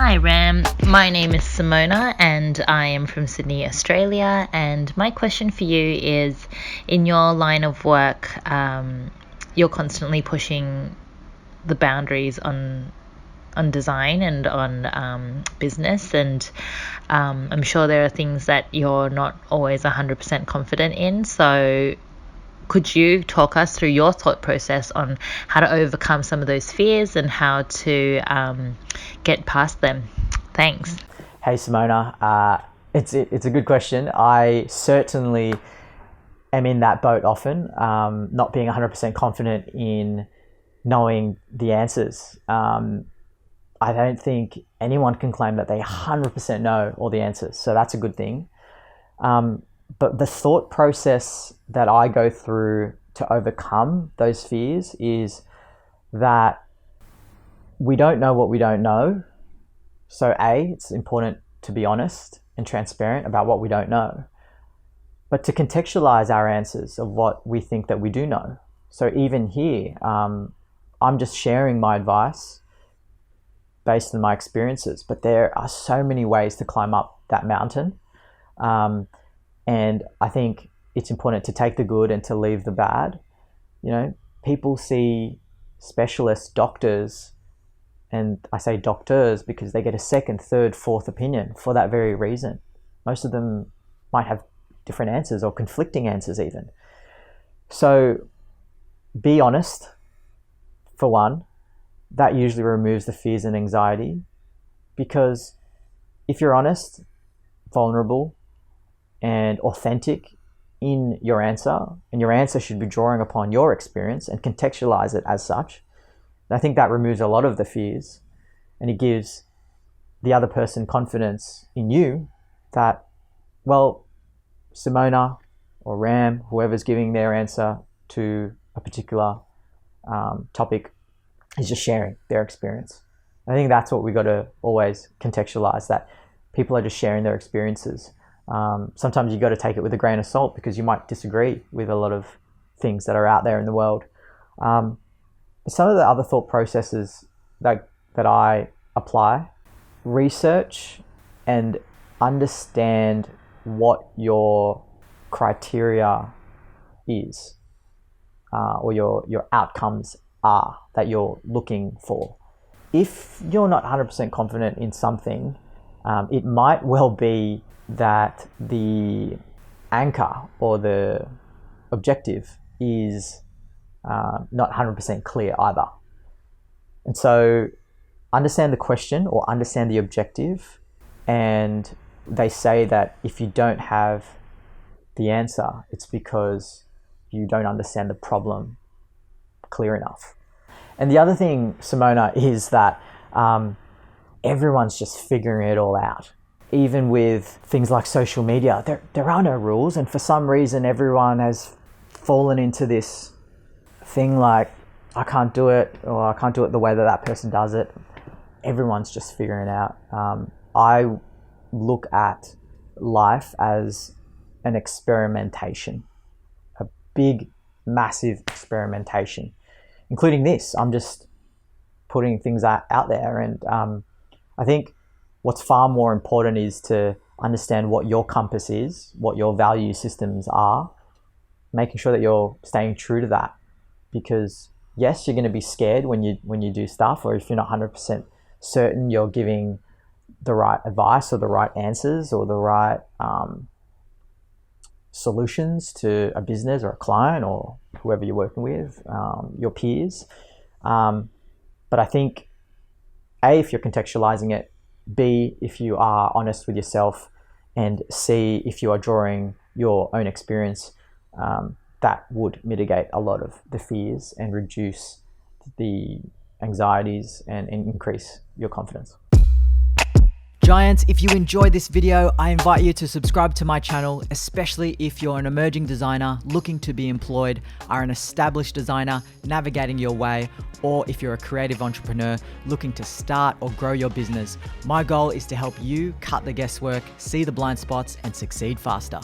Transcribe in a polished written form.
Hi Ram, my name is Simona and I am from Sydney, Australia, and my question for you is, in your line of work, you're constantly pushing the boundaries on design and on business, and I'm sure there are things that you're not always 100% confident in. So could you talk us through your thought process on how to overcome some of those fears and how to get past them? Thanks. Hey Simona, it's a good question. I certainly am in that boat often, not being 100% confident in knowing the answers. I don't think anyone can claim that they 100% know all the answers, so that's a good thing. But the thought process that I go through to overcome those fears is that we don't know what we don't know. So it's important to be honest and transparent about what we don't know, but to contextualize our answers of what we think that we do know. So even here, I'm just sharing my advice based on my experiences, but there are so many ways to climb up that mountain. And I think it's important to take the good and to leave the bad. You know, people see specialists, doctors, and I say doctors because they get a second, third, fourth opinion for that very reason. Most of them might have different answers or conflicting answers even. So be honest, for one. That usually removes the fears and anxiety, because if you're honest, vulnerable, and authentic in your answer, and your answer should be drawing upon your experience and contextualize it as such, I think that removes a lot of the fears, and it gives the other person confidence in you that, well, Simona or Ram, whoever's giving their answer to a particular topic, is just sharing their experience. I think that's what we got to always contextualize, that people are just sharing their experiences. Sometimes you got to take it with a grain of salt because you might disagree with a lot of things that are out there in the world. Some of the other thought processes that I apply: research and understand what your criteria is, or your outcomes are that you're looking for. If you're not 100% confident in something, it might well be that the anchor or the objective is not 100% clear either. And so understand the question or understand the objective. And they say that if you don't have the answer, it's because you don't understand the problem clear enough. And the other thing, Simona, is that everyone's just figuring it all out. Even with things like social media, there are no rules, and for some reason everyone has fallen into this thing like, I can't do it, or I can't do it the way that person does it. Everyone's just figuring it out. I look at life as an experimentation, a big, massive experimentation, including this. I'm just putting things out there, and I think what's far more important is to understand what your compass is, what your value systems are, making sure that you're staying true to that. Because yes, you're going to be scared when you do stuff, or if you're not 100% certain you're giving the right advice or the right answers or the right solutions to a business or a client or whoever you're working with, your peers. But I think A, if you're contextualizing it, B, if you are honest with yourself, and C, if you are drawing your own experience, that would mitigate a lot of the fears and reduce the anxieties and increase your confidence. Giants, if you enjoyed this video, I invite you to subscribe to my channel, especially if you're an emerging designer looking to be employed, are an established designer navigating your way, or if you're a creative entrepreneur looking to start or grow your business. My goal is to help you cut the guesswork, see the blind spots, and succeed faster.